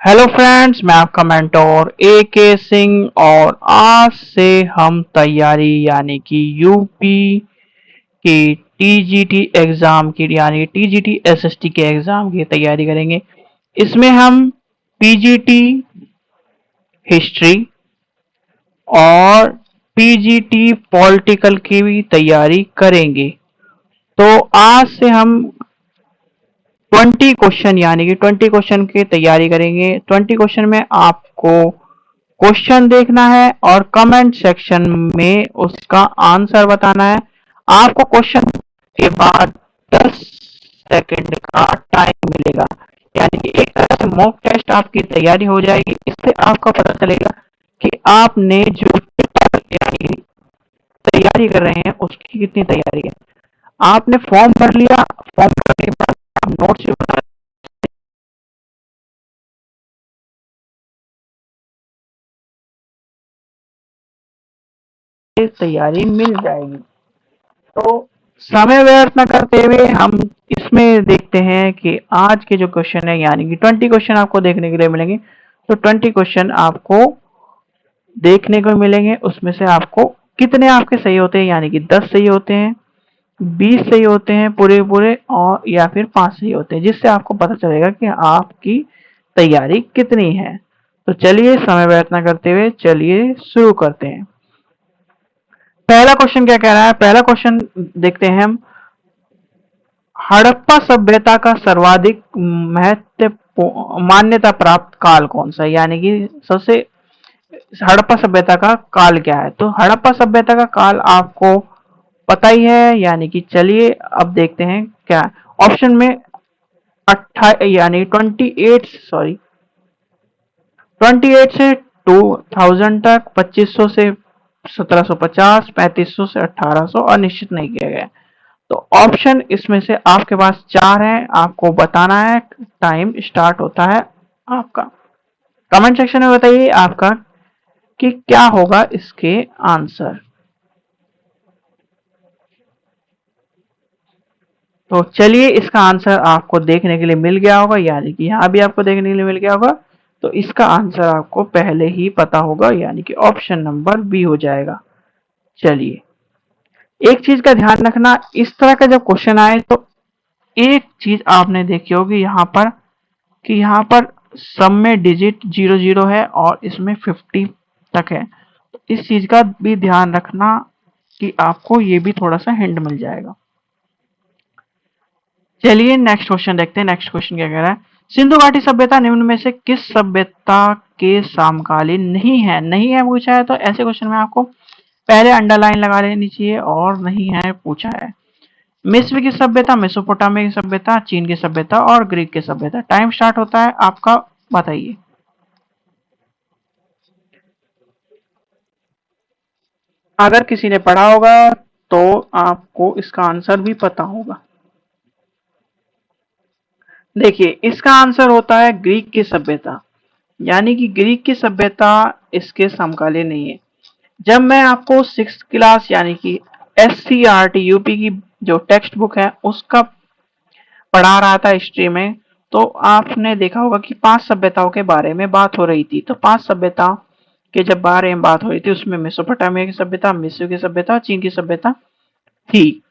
Hello friends, मैं आपका mentor ए के सिंह और आज से हम तैयारी यानी कि यूपी की टीजीटी एग्जाम की यानी टीजीटी एसएसटी के एग्जाम की तैयारी करेंगे। इसमें हम पीजीटी हिस्ट्री और पीजीटी पॉलिटिकल की भी तैयारी करेंगे। तो आज से हम 20 क्वेश्चन यानी कि 20 क्वेश्चन की तैयारी करेंगे। 20 क्वेश्चन में आपको क्वेश्चन देखना है और कमेंट सेक्शन में उसका आंसर बताना है। आपको क्वेश्चन के बाद 10 सेकंड का टाइम मिलेगा, यानी कि एक तरह से मॉक टेस्ट आपकी तैयारी हो जाएगी। इससे आपका पता चलेगा कि आपने जो यानी तैयारी कर रहे हैं उसकी कितनी तैयारी है। आपने फॉर्म भर लिया, फॉर्म भरने के बाद आप नोट्स भी बना तैयारी मिल जाएगी। तो समय व्यर्थ न करते हुए हम इसमें देखते हैं कि आज के जो क्वेश्चन है यानी कि 20 क्वेश्चन आपको देखने के लिए मिलेंगे। तो 20 क्वेश्चन आपको देखने को मिलेंगे, उसमें से आपको कितने आपके सही होते हैं, यानी कि 10 सही होते हैं, 20 सही होते हैं पूरे पूरे, और या फिर 5 सही होते हैं, जिससे आपको पता चलेगा कि आपकी तैयारी कितनी है। तो चलिए समय व्यर्थ न करते हुए चलिए शुरू करते हैं। पहला क्वेश्चन क्या कह रहा है, पहला क्वेश्चन देखते हैं हम। हड़प्पा सभ्यता का सर्वाधिक महत्व मान्यता प्राप्त काल कौन सा है, यानी कि सबसे हड़प्पा सभ्यता का काल क्या है। तो हड़प्पा सभ्यता का काल आपको पता ही है, यानी कि चलिए अब देखते हैं क्या ऑप्शन में। 28 यानी 28 से 2000 तक, 2500 से 1750, 3500 से 1800 और निश्चित नहीं किया गया। तो ऑप्शन इसमें से आपके पास 4 है, आपको बताना है। टाइम स्टार्ट होता है आपका। कमेंट सेक्शन में बताइए आपका कि क्या होगा इसके आंसर। तो चलिए इसका आंसर आपको देखने के लिए मिल गया होगा, यानी कि यहाँ भी आपको देखने के लिए मिल गया होगा। तो इसका आंसर आपको पहले ही पता होगा, यानी कि ऑप्शन नंबर बी हो जाएगा। चलिए, एक चीज का ध्यान रखना, इस तरह का जब क्वेश्चन आए तो एक चीज आपने देखी होगी यहाँ पर कि यहाँ पर सब में डिजिट 00 है और इसमें 50 तक है। तो इस चीज का भी ध्यान रखना कि आपको ये भी थोड़ा सा हिंट मिल जाएगा। चलिए नेक्स्ट क्वेश्चन देखते हैं। नेक्स्ट क्वेश्चन क्या कह रहा है, सिंधु घाटी सभ्यता निम्न में से किस सभ्यता के समकालीन नहीं है। नहीं है पूछा है, तो ऐसे क्वेश्चन में आपको पहले अंडरलाइन लगा लेनी चाहिए, और नहीं है पूछा है। मिस्र की सभ्यता, मेसोपोटामिया की सभ्यता, चीन की सभ्यता और ग्रीक की सभ्यता। टाइम स्टार्ट होता है आपका, बताइए। अगर किसी ने पढ़ा होगा तो आपको इसका आंसर भी पता होगा। देखिए, इसका आंसर होता है ग्रीक की सभ्यता, यानी कि ग्रीक की सभ्यता इसके समकालीन नहीं है। जब मैं आपको 6th क्लास यानी कि SCRT यूपी की जो टेक्स्ट बुक है उसका पढ़ा रहा था हिस्ट्री में, तो आपने देखा होगा कि 5 सभ्यताओं के बारे में बात हो रही थी। तो 5 सभ्यता के जब बारे में बात हो रही थी उसमें मेसोपोटामिया की सभ्यता, मिस्र की सभ्यता, चीन की सभ्यता थी,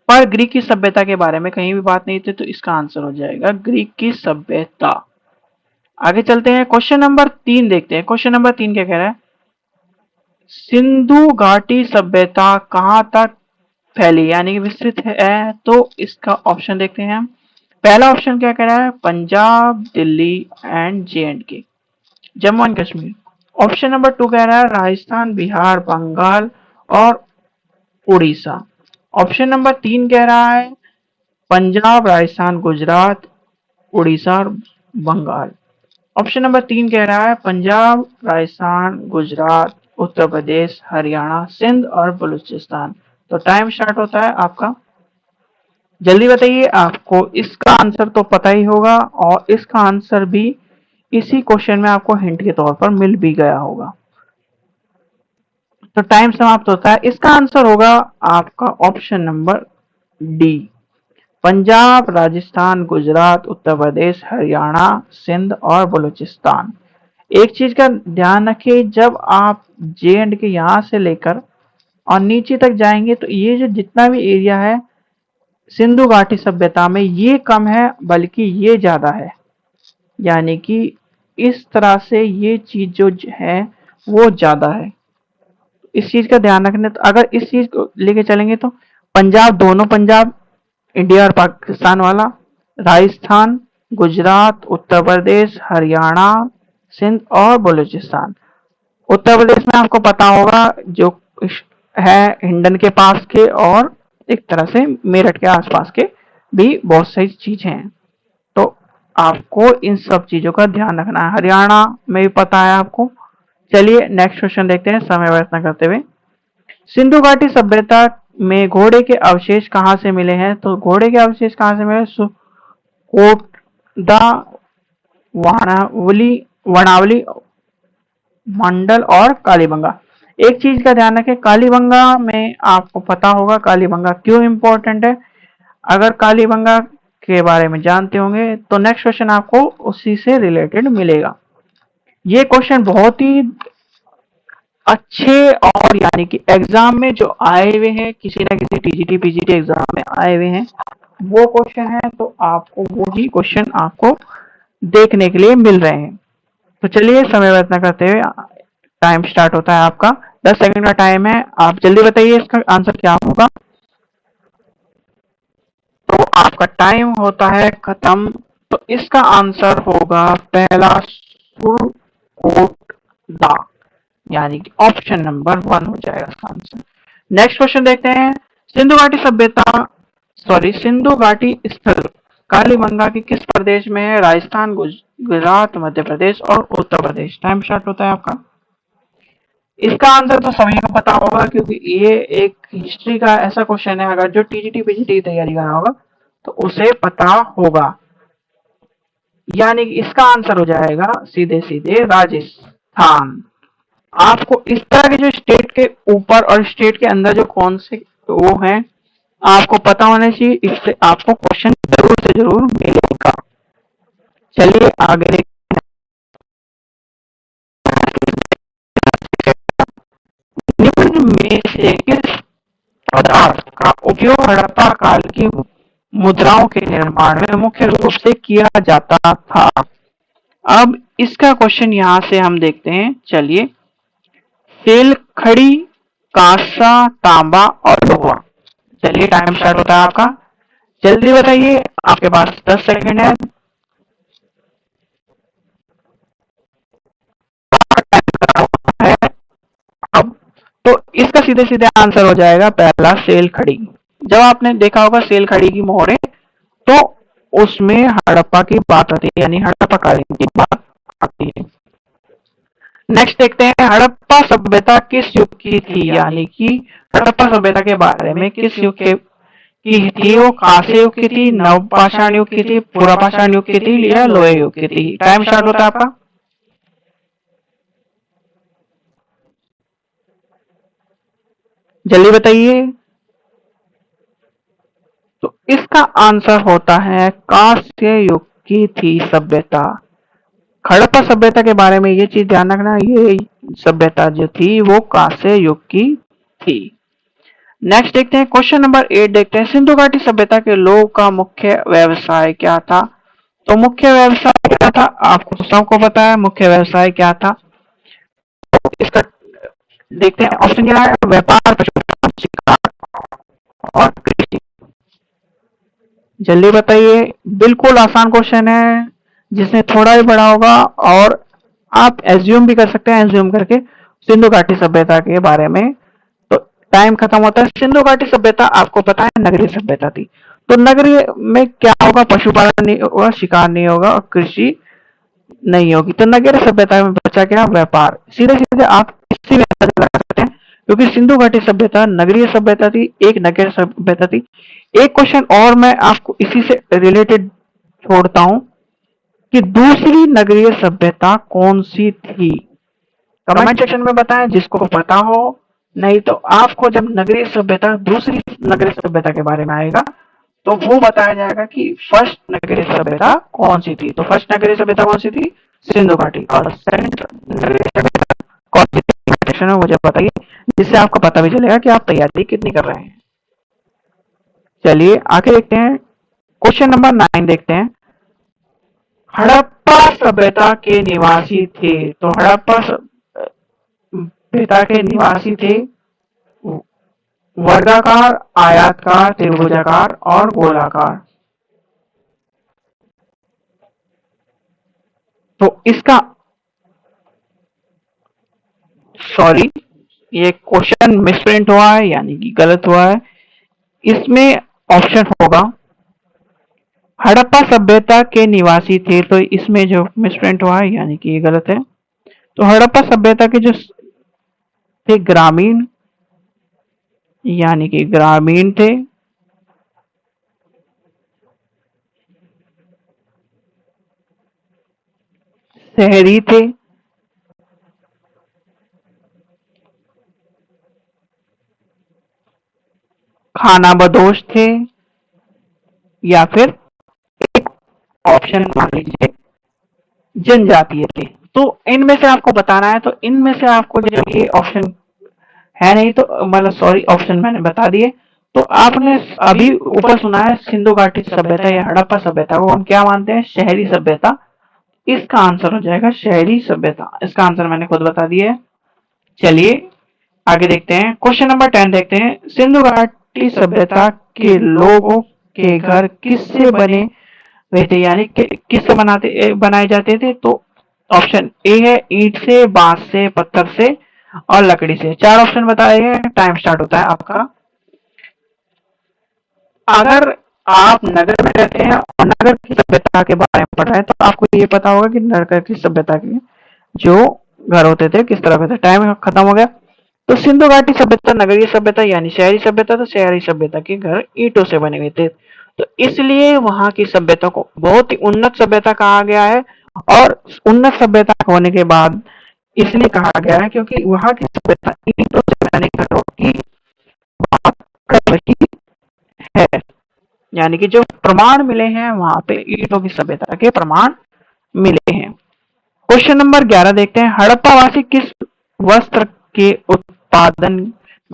पर ग्रीक की सभ्यता के बारे में कहीं भी बात नहीं थी। तो इसका आंसर हो जाएगा ग्रीक की सभ्यता। आगे चलते हैं, क्वेश्चन नंबर 3 देखते हैं। क्वेश्चन नंबर 3 क्या कह रहा है, सिंधु घाटी सभ्यता कहां तक फैली यानी कि विस्तृत है। तो इसका ऑप्शन देखते हैं हम। पहला ऑप्शन क्या कह रहा है, Punjab, Delhi and JNK, Jammu and Kashmir. Option number 2 कह रहा है राजस्थान, बिहार, बंगाल और उड़ीसा। ऑप्शन नंबर 3 कह रहा है पंजाब, राजस्थान, गुजरात, उड़ीसा और बंगाल। ऑप्शन नंबर 3 कह रहा है पंजाब, राजस्थान, गुजरात, उत्तर प्रदेश, हरियाणा, सिंध और बलूचिस्तान। तो टाइम स्टार्ट होता है आपका, जल्दी बताइए। आपको इसका आंसर तो पता ही होगा, और इसका आंसर भी इसी क्वेश्चन में आपको हिंट के तौर पर मिल भी गया होगा। तो टाइम समाप्त होता है। इसका आंसर होगा आपका option number D, Punjab, Rajasthan, Gujarat, Uttar Pradesh, Haryana, Sindh और बलूचिस्तान। एक चीज का ध्यान रखिए, जब आप जे एंड के यहाँ से लेकर और नीचे तक जाएंगे तो ये जो जितना भी एरिया है सिंधु घाटी सभ्यता में, ये कम है बल्कि ये ज्यादा है। यानी कि इस तरह से ये चीज जो है वो ज्यादा है। इस चीज का ध्यान रखना। तो अगर इस चीज को लेके चलेंगे तो पंजाब, दोनों पंजाब, इंडिया और पाकिस्तान वाला, राजस्थान, गुजरात, उत्तर प्रदेश, हरियाणा, सिंध और बलूचिस्तान। उत्तर प्रदेश में आपको पता होगा जो है हिंडन के पास के और एक तरह से मेरठ के आसपास के भी बहुत सारी चीजें हैं। तो आपको इन सब चीजों का ध्यान रखना है। हरियाणा में भी पता है आपको। चलिए नेक्स्ट क्वेश्चन देखते हैं समय व्यस्त न करते हुए। सिंधु घाटी सभ्यता में घोड़े के अवशेष कहाँ से मिले हैं? तो घोड़े के अवशेष कहाँ से मिले? कोटदा, वनावली वनावली मंडल और कालीबंगा। एक चीज का ध्यान रखें, कालीबंगा में आपको पता होगा कालीबंगा क्यों इंपॉर्टेंट है। अगर कालीबंगा के बारे में जानते होंगे तो नेक्स्ट क्वेश्चन आपको उसी से रिलेटेड मिलेगा। ये क्वेश्चन बहुत ही अच्छे और यानी कि एग्जाम में जो आए हुए हैं, किसी ना किसी टीजीटी पीजीटी एग्जाम में आए हुए हैं वो क्वेश्चन है, तो आपको वही क्वेश्चन आपको देखने के लिए मिल रहे हैं। तो चलिए समय व्यर्थ न करते हुए टाइम स्टार्ट होता है आपका। 10 सेकंड का टाइम है, आप जल्दी बताइए इसका आंसर क्या होगा। तो आपका टाइम होता है खत्म। तो इसका आंसर होगा पहला सुरकोटदा, यानी कि ऑप्शन नंबर 1 हो जाएगा इसका आंसर। नेक्स्ट क्वेश्चन देखते हैं। सिंधु घाटी सभ्यता सिंधु घाटी स्थल कालीबंगा के किस प्रदेश में है? राजस्थान, गुजरात, मध्य प्रदेश और उत्तर प्रदेश। टाइम स्टार्ट होता है आपका। इसका आंसर तो सभी को पता होगा क्योंकि ये एक हिस्ट्री का ऐसा क्वेश्चन है, अगर जो टीजीटी पीजीटी की तैयारी कर रहा होगा तो उसे पता होगा। यानी कि इसका आंसर हो जाएगा सीधे सीधे राजस्थान। आपको इस तरह के जो स्टेट के ऊपर और स्टेट के अंदर जो कौन से वो हैं आपको पता होना चाहिए, इससे आपको क्वेश्चन जरूर से जरूर मिलेगा। चलिए आगे देखते हैं। निम्न में से किस पदार्थ का उपयोग हड़प्पा काल की मुद्राओं के निर्माण में मुख्य रूप से किया जाता था? अब इसका क्वेश्चन यहां से हम देखते हैं। चलिए, सेल, खड़ी, कांसा, तांबा और लोहा। चलिए टाइम स्टार्ट होता है आपका, जल्दी बताइए, आपके पास 10 सेकंड है। अब तो इसका सीधे सीधे आंसर हो जाएगा पहला सेल खड़ी। जब आपने देखा होगा सेल खड़ी की मोहरें, तो उसमें हड़प्पा की बात आती है, यानी हड़प्पा कालीन की बात आती है। नेक्स्ट देखते हैं, हड़प्पा सभ्यता किस युग की थी? यानी कि हड़प्पा सभ्यता के बारे में किस युग की थी? वो कांस्य युग की थी, नवपाषाण युग की थी, पुरापाषाण युग की थी या लोहे युग की थी? टाइम स्टार्ट होता है आपका। जल्दी बताइए। तो इसका आंसर होता है कांस्य युग की थी सभ्यता। हड़प्पा सभ्यता के बारे में ये चीज ध्यान रखना, ये सभ्यता जो थी वो कांस्य युग की थी। नेक्स्ट देखते हैं, क्वेश्चन नंबर 8 देखते हैं। सिंधु घाटी सभ्यता के लोग का मुख्य व्यवसाय क्या था? तो मुख्य व्यवसाय क्या था? आपको तो सबको पता है मुख्य व्यवसाय क्या था। तो इसका देखते हैं ऑप्शन क्या है। व्यापार, पशुपालन, शिकार और कृषि। जल्दी बताइए। बिल्कुल आसान क्वेश्चन है, जिसने थोड़ा ही पढ़ा होगा और आप एज्यूम भी कर सकते हैं, एज्यूम करके सिंधु घाटी सभ्यता के बारे में। तो टाइम खत्म होता है। सिंधु घाटी सभ्यता आपको पता है नगरीय सभ्यता थी। तो नगरीय में क्या होगा? पशुपालन नहीं होगा, शिकार नहीं होगा और कृषि नहीं होगी। तो नगरीय सभ्यता में बचा क्या? व्यापार। सीधे सीधे आप इसी में लगा सकते हैं, क्योंकि सिंधु घाटी सभ्यता नगरीय सभ्यता थी, एक नगरीय सभ्यता थी। एक क्वेश्चन और मैं आपको इसी से रिलेटेड छोड़ता हूं कि दूसरी नगरीय सभ्यता कौन सी थी? कमेंट सेक्शन में बताएं जिसको पता हो। नहीं तो आपको जब नगरीय सभ्यता दूसरी नगरीय सभ्यता के बारे में आएगा तो वो बताया जाएगा कि फर्स्ट नगरीय सभ्यता कौन सी थी। तो फर्स्ट नगरीय सभ्यता कौन सी थी? सिंधु घाटी। और सेकंड नगरीय सभ्यता कौन सी थी? सेक्शन में मुझे बताइए, जिससे आपको पता भी चलेगा कि आप तैयारी कितनी कर रहे हैं। चलिए आगे देखते हैं, क्वेश्चन नंबर 9 देखते हैं। हड़प्पा सभ्यता के निवासी थे। तो हड़प्पा सभ्यता के निवासी थे वर्गाकार, आयताकार, त्रिभुजाकार और गोलाकार। तो इसका सॉरी, ये क्वेश्चन मिसप्रिंट हुआ है, यानी कि गलत हुआ है। इसमें ऑप्शन होगा हड़प्पा सभ्यता के निवासी थे, तो इसमें जो मिसप्रिंट हुआ है यानी कि ये गलत है। तो हड़प्पा सभ्यता के जो थे ग्रामीण, यानी कि ग्रामीण थे। शहरी थे। खानाबदोश थे। या फिर एक ऑप्शन मान लीजिए जनजातीय थे। तो इनमें से आपको बताना है। तो इनमें से आपको जो ये ऑप्शन है नहीं, तो मतलब सॉरी, ऑप्शन मैंने बता दिए। तो आपने अभी ऊपर सुना है सिंधु घाटी सभ्यता या हड़प्पा सभ्यता को हम क्या मानते हैं? शहरी सभ्यता। इसका आंसर हो जाएगा शहरी सभ्यता। इसका आंसर मैंने खुद बता दिया है। चलिए आगे देखते हैं, क्वेश्चन नंबर 10 देखते हैं। सिंधु घाटी सभ्यता के लोगों के घर किससे बने हुए थे, यानी किससे बनाए जाते थे? तो ऑप्शन ए है ईंट से, बांस से, पत्थर से और लकड़ी से। 4 ऑप्शन बताए गए। टाइम स्टार्ट होता है आपका। अगर आप नगर में रहते हैं और नगर की सभ्यता के बारे में पढ़ रहे हैं, तो आपको ये पता होगा कि नगर की सभ्यता के जो घर होते थे किस तरह के थे। टाइम खत्म हो गया। तो सिंधु घाटी सभ्यता नगरीय सभ्यता यानी शहरी सभ्यता, तो शहरी सभ्यता के घर ईंटों से बने हुए थे। तो इसलिए वहां की सभ्यता को बहुत ही उन्नत सभ्यता कहा गया है। और उन्नत सभ्यता होने के बाद इसलिए कहा गया है क्योंकि वहां की सभ्यता ईंटों से बने घरों की बात कर रही है। यानी कि जो प्रमाण मिले हैं वहां पे ईंटों की सभ्यता के प्रमाण मिले हैं। क्वेश्चन नंबर 11 देखते हैं। हड़प्पावासी किस वस्त्र के उत्पादन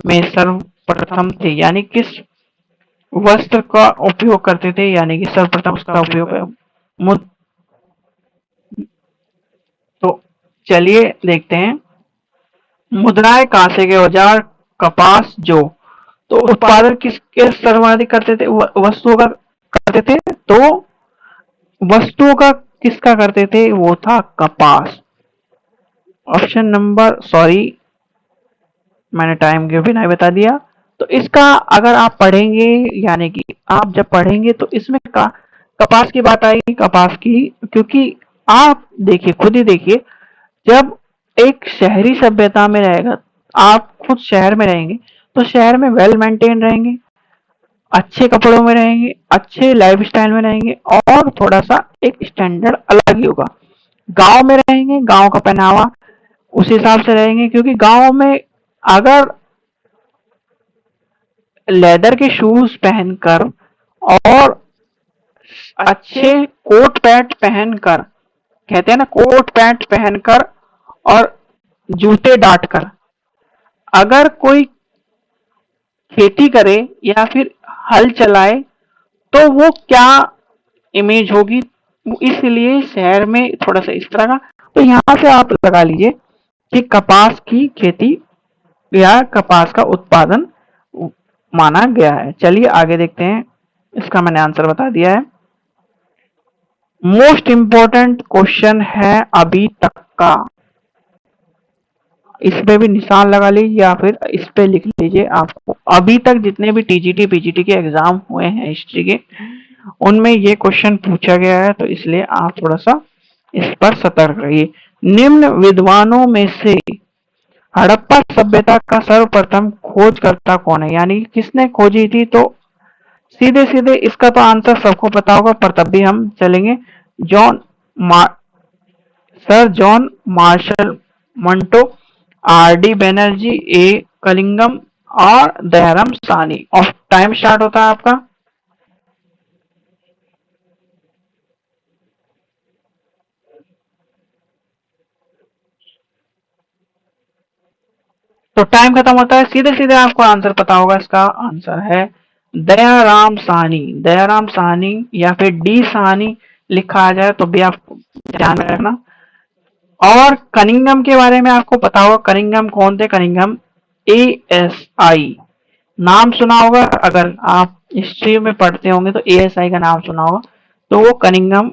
में सर्वप्रथम थे, यानी किस वस्त्र का उपयोग करते थे, यानी कि सर्वप्रथम उसका उपयोग तो चलिए देखते हैं। मुद्राएं, कांसे के औजार, कपास, जौ। तो उत्पादन किसके सर्वाधिक करते थे? वस्तुओं का करते थे। तो वस्तुओं का किसका करते थे? वो था कपास। ऑप्शन नंबर सॉरी, मैंने टाइम के बिना ही बता दिया। तो इसका अगर आप पढ़ेंगे, यानी कि आप जब पढ़ेंगे तो इसमें कपास की बात आएगी, कपास की। क्योंकि आप देखिए, खुद ही देखिए, जब एक शहरी सभ्यता में रहेगा, आप खुद शहर में रहेंगे, तो शहर में वेल मेंटेन रहेंगे, अच्छे कपड़ों में रहेंगे, अच्छे लाइफस्टाइल में रहेंगे और थोड़ा सा एक स्टैंडर्ड अलग ही होगा। गांव में रहेंगे, गांव का पहनावा उस हिसाब से रहेंगे, क्योंकि गांव में अगर लेदर के शूज पहनकर और अच्छे कोट पैंट पहनकर, कहते हैं ना कोट पैंट पहनकर और जूते डांटकर अगर कोई खेती करे या फिर हल चलाए, तो वो क्या इमेज होगी। इसलिए शहर में थोड़ा सा इस तरह का। तो यहाँ से आप लगा लीजिए कि कपास की खेती या कपास का उत्पादन माना गया है। चलिए आगे देखते हैं। इसका मैंने आंसर बता दिया है। मोस्ट इंपॉर्टेंट क्वेश्चन है अभी तक का। इस पे भी निशान लगा लीजिए या फिर इस पे लिख लीजिए। आपको अभी तक जितने भी टीजीटी पीजीटी के एग्जाम हुए हैं हिस्ट्री के, उनमें ये क्वेश्चन पूछा गया है, तो इसलिए आप थोड़ा सा इस पर सतर्क रहिए। निम्न विद्वानों में से हड़प्पा सभ्यता का सर्वप्रथम खोजकर्ता कौन है, यानी किसने खोजी थी? तो सीधे सीधे इसका तो आंसर सबको पता होगा, पर तब भी हम चलेंगे। जॉन सर जॉन मार्शल मंटो, R D Banerjee, A Kalingam और दयाराम सानी। ऑफ टाइम स्टार्ट होता है आपका। तो टाइम खत्म होता है, सीधे सीधे आपको आंसर पता होगा। इसका आंसर है दयाराम साहनी। दयाराम साहनी या फिर डी साहनी लिखा आ जाए तो भी आप ध्यान में रखना। और कनिंघम के बारे में आपको पता होगा, कनिंघम कौन थे? कनिंघम एएसआई नाम सुना होगा, अगर आप हिस्ट्री में पढ़ते होंगे तो एएसआई का नाम सुना होगा। तो वो कनिंघम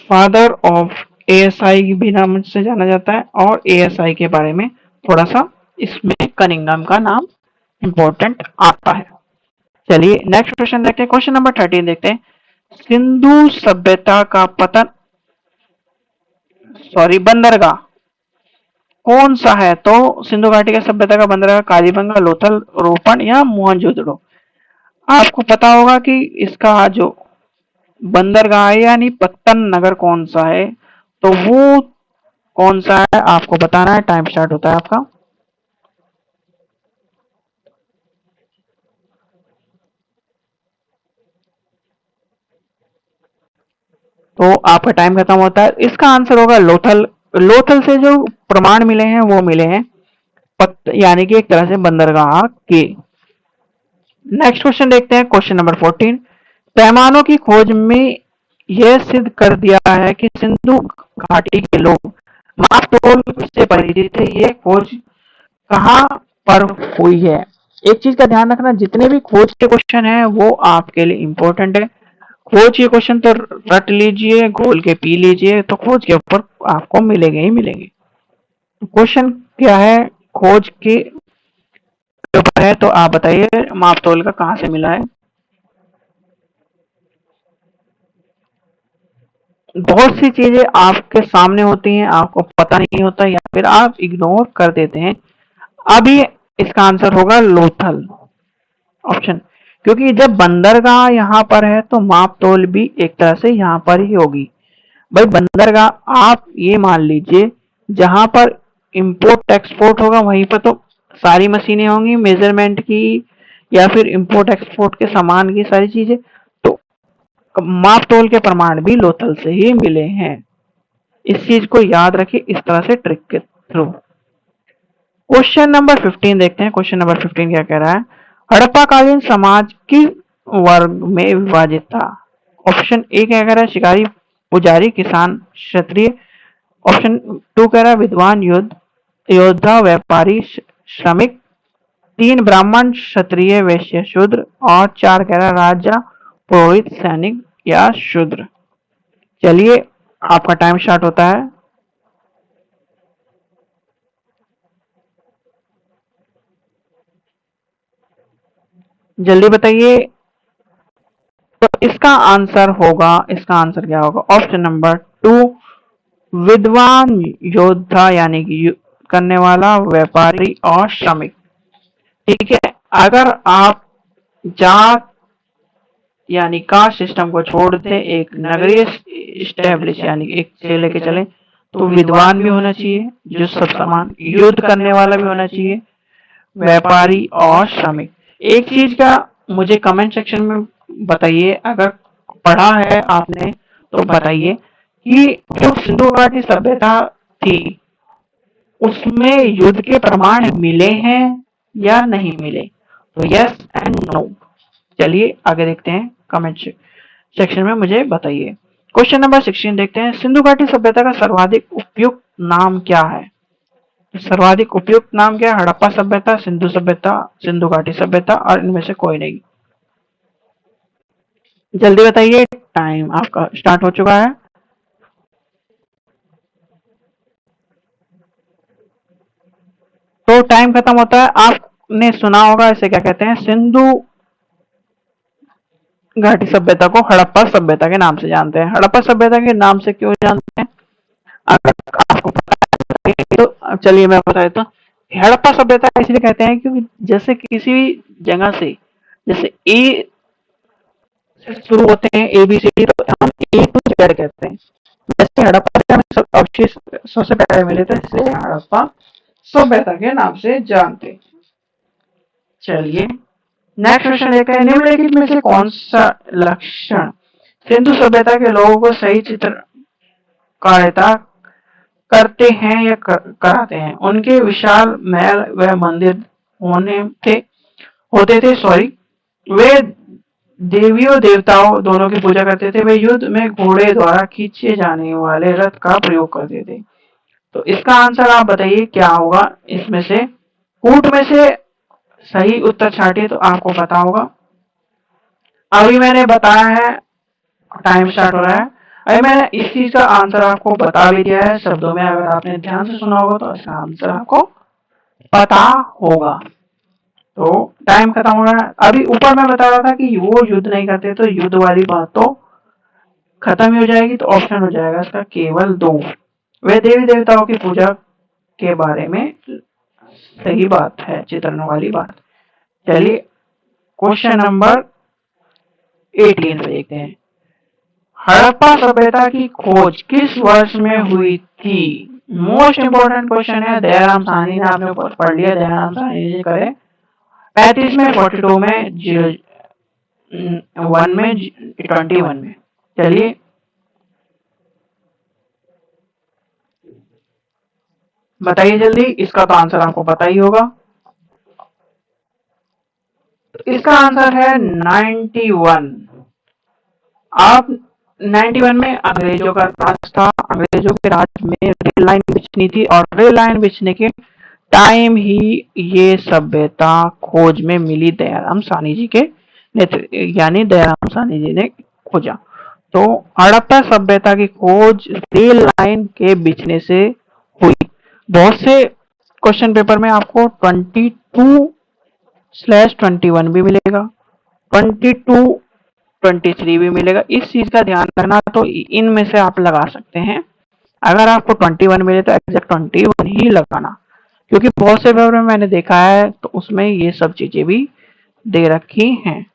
फादर ऑफ एएसआई भी नाम से जाना जाता है, और एएसआई के बारे में थोड़ा सा इसमें कनिंघम का नाम इंपॉर्टेंट आता है। चलिए नेक्स्ट क्वेश्चन देखते हैं, क्वेश्चन नंबर 13 देखते हैं। सिंधु सभ्यता का पतन, सॉरी बंदरगाह कौन सा है? तो सिंधु घाटी का सभ्यता का बंदरगाह कालीबंगा, लोथल, रोपण या मोहनजोदड़ो। आपको पता होगा कि इसका जो बंदरगाह है यानी पत्तन नगर कौन सा है, तो वो कौन सा है आपको बताना है। टाइम स्टार्ट होता है आपका। तो आपका टाइम खत्म होता है। इसका आंसर होगा लोथल। लोथल से जो प्रमाण मिले हैं वो मिले हैं यानी कि एक तरह से बंदरगाह के। नेक्स्ट क्वेश्चन देखते हैं, क्वेश्चन नंबर 14। पैमानों की खोज में यह सिद्ध कर दिया है कि सिंधु घाटी के लोग मापतोल से परिचित थे। ये खोज कहाँ पर हुई है? एक चीज का ध्यान रखना, जितने भी खोज के क्वेश्चन हैं वो आपके लिए इंपॉर्टेंट है। खोज के क्वेश्चन तो रट लीजिए, घोल के पी लीजिए, तो खोज के ऊपर आपको मिलेंगे ही मिलेंगे। क्वेश्चन क्या है खोज के ऊपर है, तो आप बताइए मापतोल का कहाँ से मिला है। बहुत सी चीजें आपके सामने होती हैं, आपको पता नहीं होता या फिर आप इग्नोर कर देते हैं। अभी इसका आंसर होगा लोथल ऑप्शन, क्योंकि जब बंदरगाह यहाँ पर है तो मापतोल भी एक तरह से यहाँ पर ही होगी। भाई बंदरगाह आप ये मान लीजिए, जहां पर इंपोर्ट एक्सपोर्ट होगा वहीं पर तो सारी मशीनें होंगी मेजरमेंट की या फिर इंपोर्ट एक्सपोर्ट के सामान की सारी चीजें, तो माप तोल के प्रमाण भी लोथल से ही मिले हैं। इस चीज को याद रखिए इस तरह से ट्रिक के थ्रू। क्वेश्चन नंबर 15 देखते हैं, क्वेश्चन नंबर 15 क्या कह रहा है। हड़प्पा कालीन समाज किस वर्ग में विभाजित था? ऑप्शन ए क्या कह रहा है, शिकारी, पुजारी, किसान, क्षत्रिय। ऑप्शन टू कह रहा है विद्वान, युद्ध योद्धा, व्यापारी, श्रमिक। तीन ब्राह्मण, क्षत्रिय, वैश्य, शूद्र। और चार कह रहा है राजा, पुरोहित, सैनिक या शूद्र। चलिए आपका टाइम स्टार्ट होता है। जल्दी बताइए। तो इसका आंसर होगा, इसका आंसर क्या होगा? ऑप्शन नंबर टू विद्वान, योद्धा यानी कि करने वाला, व्यापारी और श्रमिक। ठीक है, अगर आप जात यानी कास्ट सिस्टम को छोड़ दे, एक नगरीय स्टैब्लिश यानी एक से लेके चले, तो विद्वान भी होना चाहिए जो सब समान, युद्ध करने वाला भी होना चाहिए, व्यापारी और श्रमिक। एक चीज का मुझे कमेंट सेक्शन में बताइए, अगर पढ़ा है आपने तो बताइए कि जो सिंधु घाटी सभ्यता थी उसमें युद्ध के प्रमाण मिले हैं या नहीं मिले? तो यस एंड नो। चलिए आगे देखते हैं, कमेंट सेक्शन में मुझे बताइए। क्वेश्चन नंबर 16 देखते हैं, सिंधु घाटी सभ्यता का सर्वाधिक उपयुक्त नाम क्या है? सर्वाधिक उपयुक्त नाम क्या है? हड़प्पा सभ्यता, सिंधु सभ्यता, सिंधु घाटी सभ्यता और इनमें से कोई नहीं। जल्दी बताइए, टाइम आपका स्टार्ट हो चुका है। तो टाइम खत्म होता है। आपने सुना होगा इसे क्या कहते हैं, सिंधु घाटी सभ्यता को हड़प्पा सभ्यता के नाम से जानते हैं। हड़प्पा सभ्यता के नाम से क्यों जानते हैं अगर आपको पता है तो चलिए मैं बता देता हूँ। हड़प्पा सभ्यता इसलिए कहते हैं क्योंकि जैसे किसी भी जगह से, जैसे ए से शुरू होते हैं ABCD, तो हम ए टू जेड कहते हैं। जैसे हड़प्पा से हमें सब अवशेष सबसे पहले मिले थे, इसलिए हड़प्पा सभ्यता के नाम से जानते हैं। चलिए नेक्स्ट क्वेश्चन देखते हैं, निम्नलिखित में से कौन सा लक्षण सिंधु सभ्यता के लोगों को सही चित्रकारिता करते हैं या कराते हैं। उनके विशाल महल व मंदिर होने थे होते थे सॉरी वे देवियों देवताओं दोनों की पूजा करते थे। वे युद्ध में घोड़े द्वारा खींचे जाने वाले रथ का प्रयोग करते थे। तो इसका आंसर आप बताइए क्या होगा इसमें से। कूट में से सही उत्तर छाटिए तो आपको पता होगा। अभी मैंने बताया है, टाइम स्टार्ट हो रहा है। अभी मैंने इस चीज का आंसर आपको बता भी दिया है शब्दों में। अगर आपने ध्यान से सुना होगा तो इसका आंसर आपको पता होगा। तो टाइम खत्म हो रहा है। अभी ऊपर मैं बता रहा था कि वो युद्ध नहीं करते, तो युद्ध वाली बात तो खत्म ही हो जाएगी। तो ऑप्शन हो जाएगा इसका केवल 2। वे देवी देवताओं की पूजा के बारे में सही बात है, चित्रण वाली बात। चलिए क्वेश्चन नंबर 18 पे देखते हैं। हड़प्पा सभ्यता की खोज किस वर्ष में हुई थी? मोस्ट इंपोर्टेंट क्वेश्चन है। दयाराम साहनी ने आपने पढ़ लिया, दयाराम साहनी जी करे 35 में, 42 में, 1 में, 21 में। चलिए बताइए जल्दी, इसका तो आंसर आपको पता ही होगा। तो इसका आंसर है 91। आप 91 में अंग्रेजों का राज था। अंग्रेजों के राज में रेल लाइन बिछनी थी और रेल लाइन बिछने के टाइम ही ये सभ्यता खोज में मिली दयाराम साहनी जी के यानी दयाराम साहनी जी ने खोजा। तो हड़प्पा सभ्यता की खोज रेल लाइन के बिछने से हुई। बहुत से क्वेश्चन पेपर में आपको 22/21 भी मिलेगा, 22-23 भी मिलेगा। इस चीज का ध्यान रखना। तो इनमें से आप लगा सकते हैं। अगर आपको 21 मिले तो एग्जैक्ट 21 ही लगाना, क्योंकि बहुत से पेपर में मैंने देखा है तो उसमें ये सब चीजें भी दे रखी हैं।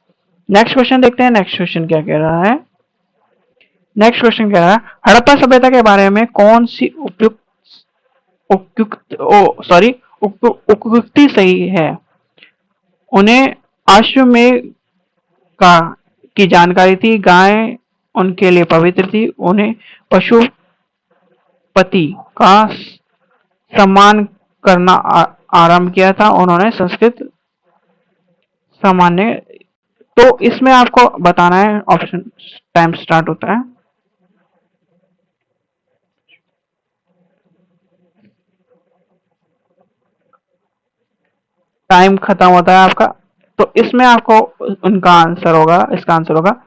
नेक्स्ट क्वेश्चन देखते हैं। नेक्स्ट क्वेश्चन क्या कह रहा है। नेक्स्ट क्वेश्चन कह रहा है हड़प्पा सभ्यता के बारे में कौन सी उपयुक्ति सही है? उन्हें अश्वमेध का की जानकारी थी। गाय उनके लिए पवित्र थी। उन्हें पशुपति का सम्मान करना आरंभ किया था। उन्होंने संस्कृत सामान्य। तो इसमें आपको बताना है। ऑप्शन टाइम स्टार्ट होता है। टाइम खत्म होता है आपका। तो इसमें आपको उनका आंसर होगा, इसका आंसर होगा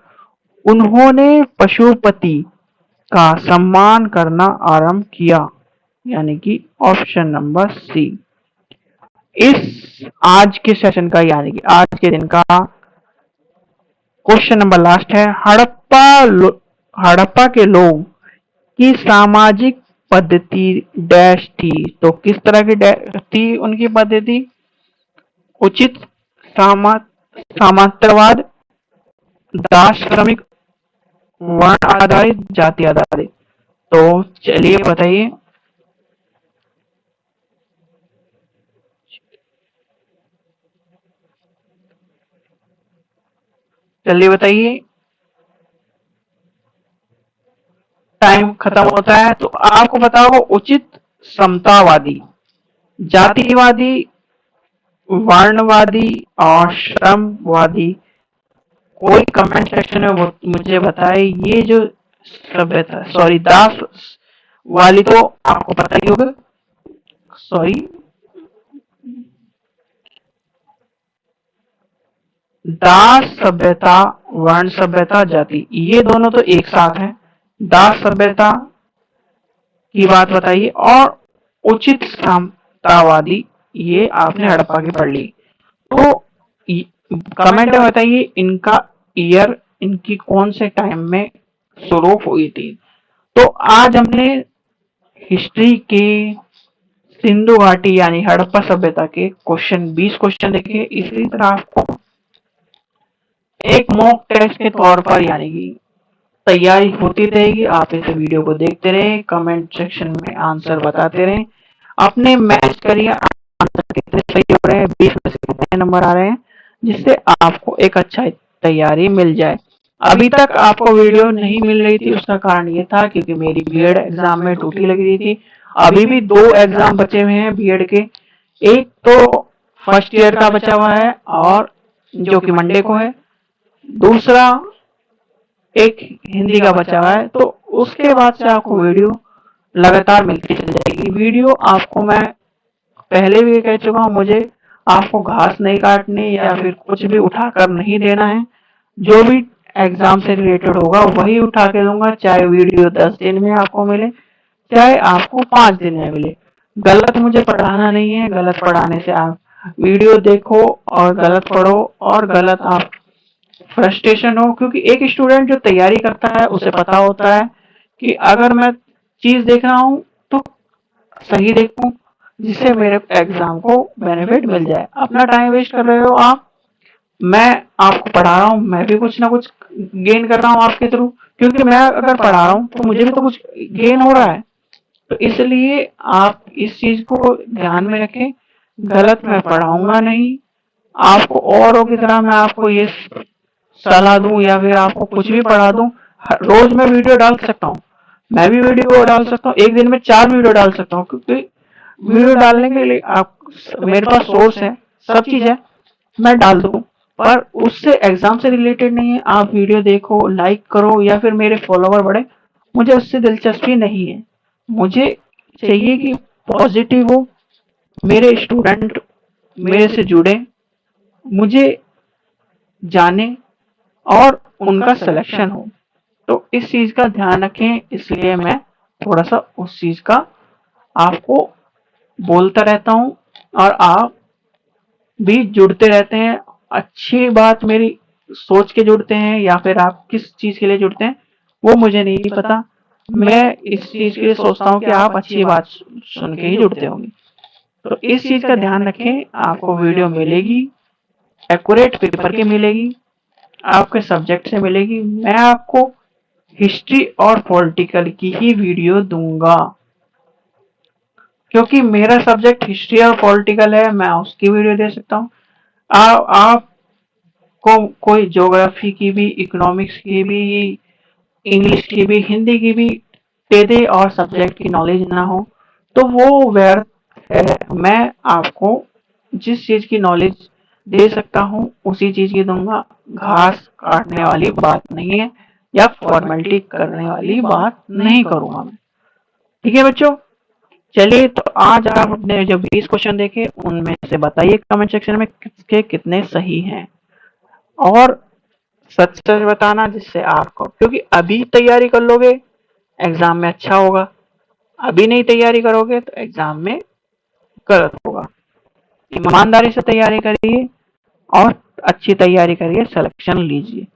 उन्होंने पशुपति का सम्मान करना आरंभ किया, यानी कि ऑप्शन नंबर सी। इस आज के सेशन का यानी कि आज के दिन का क्वेश्चन नंबर लास्ट है। हड़प्पा के लोग की सामाजिक पद्धति डैश थी। तो किस तरह की थी उनकी पद्धति? उचित सामंतवाद, दास श्रमिक, वर्ण आधारित, जाति आधारित। तो चलिए बताइए। चलिए बताइए। टाइम खत्म होता है। तो आपको पता होगा उचित समतावादी, जातिवादी, वर्णवादी और श्रमवादी। कोई कमेंट सेक्शन में मुझे बताए ये जो सभ्यता सॉरी दास वाली तो आपको पता ही होगा। सॉरी दास सभ्यता, वर्ण सभ्यता, जाति, ये दोनों तो एक साथ है। दास सभ्यता की बात बताइए और उचित समतावादी ये आपने हड़प्पा की पढ़ ली। तो कमेंट में बताइए इनका ईयर, इनकी कौन से टाइम में शुरू हुई थी। तो आज हमने हिस्ट्री के सिंधु घाटी यानी हड़प्पा सभ्यता के 20 क्वेश्चन देखे। इसी तरह आपको एक मॉक टेस्ट के तौर पर यानी कि तैयारी होती रहेगी। आप इस वीडियो को देखते रहें, कमेंट सेक्शन में आंसर बताते रहें, अपने मैच करिए आंसर कितने सही हो रहे हैं, 20 में से कितने नंबर आ रहे हैं, जिससे आपको एक अच्छा तैयारी मिल जाए। अभी तक आपको वीडियो नहीं मिल रही थी, उसका कारण ये था क्योंकि मेरी बीएड एग्जाम में ड्यूटी लगी रही थी। अभी भी 2 एग्जाम बचे हुए हैं बीएड के। एक तो फर्स्ट ईयर का बचा हुआ है और जो कि मंडे को है, दूसरा एक हिंदी का बचा हुआ है। तो उसके बाद से आपको वीडियो लगातार मिलती चली जाएगी। वीडियो आपको मैं पहले भी कह चुका हूँ, मुझे आपको घास नहीं काटनी या फिर कुछ भी उठा कर नहीं देना है। जो भी एग्जाम से रिलेटेड होगा वही उठा के दूंगा, चाहे वीडियो 10 दिन में आपको मिले, चाहे आपको 5 दिन में मिले। गलत मुझे पढ़ाना नहीं है, गलत पढ़ाने से आप वीडियो देखो और गलत पढ़ो और गलत आप फ्रस्ट्रेशन हो। क्योंकि एक स्टूडेंट जो तैयारी करता है उसे पता होता है कि अगर मैं चीज देख रहा हूँ तो सही देखूं, जिससे मेरे एग्जाम को बेनिफिट मिल जाए। अपना टाइम वेस्ट कर रहे हो आप, मैं आपको पढ़ा रहा हूँ, मैं भी कुछ ना कुछ गेन कर रहा हूँ आपके थ्रू। क्योंकि मैं अगर पढ़ा रहा हूँ तो मुझे भी तो कुछ गेन हो रहा है। तो इसलिए आप इस चीज को ध्यान में रखें। गलत मैं पढ़ाऊंगा नहीं आपको, औरों की तरह मैं आपको ये सलाह दूं या फिर आपको कुछ भी पढ़ा दूं। रोज मैं वीडियो डाल सकता हूँ, मैं भी वीडियो डाल सकता हूँ, एक दिन में 4 वीडियो डाल सकता हूँ। क्योंकि वीडियो डालने के लिए आप, मेरे पास सोर्स है, सब चीज है, मैं डाल दूं। पर उससे एग्जाम से रिलेटेड नहीं है। आप वीडियो देखो, लाइक करो या फिर मेरे फॉलोवर बढ़े, मुझे उससे दिलचस्पी नहीं है। मुझे चाहिए कि पॉजिटिव हो, मेरे स्टूडेंट मेरे से जुड़े, मुझे जाने और उनका सिलेक्शन हो। तो इस चीज का ध्यान रखें, इसलिए मैं थोड़ा सा उस चीज का आपको बोलता रहता हूँ और आप भी जुड़ते रहते हैं। अच्छी बात मेरी सोच के जुड़ते हैं या फिर आप किस चीज के लिए जुड़ते हैं वो मुझे नहीं पता। मैं इस चीज के लिए सोचता हूँ कि आप अच्छी बात सुन के ही जुड़ते होंगे। तो इस चीज का ध्यान रखें, आपको वीडियो मिलेगी, एक्यूरेट पेपर की मिलेगी, आपके सब्जेक्ट से मिलेगी। मैं आपको हिस्ट्री और पॉलिटिकल की ही वीडियो दूंगा क्योंकि मेरा सब्जेक्ट हिस्ट्री और पॉलिटिकल है, मैं उसकी वीडियो दे सकता हूँ। आप को कोई ज्योग्राफी की भी, इकोनॉमिक्स की भी, इंग्लिश की भी, हिंदी की भी दे दे और सब्जेक्ट की नॉलेज ना हो तो वो व्यर्थ है। मैं आपको जिस चीज की नॉलेज दे सकता हूँ उसी चीज की दूंगा। घास काटने वाली बात नहीं है या फॉर्मेलिटी करने वाली बात नहीं करूंगा मैं। ठीक है बच्चों, चलिए तो आज आप अपने जो 20 क्वेश्चन देखे उनमें से बताइए कमेंट सेक्शन में किसके कितने सही हैं। और सच सच बताना, जिससे आपको, क्योंकि अभी तैयारी कर लोगे एग्जाम में अच्छा होगा, अभी नहीं तैयारी करोगे तो एग्जाम में गलत होगा। ईमानदारी से तैयारी करिए और अच्छी तैयारी करिए, सिलेक्शन लीजिए।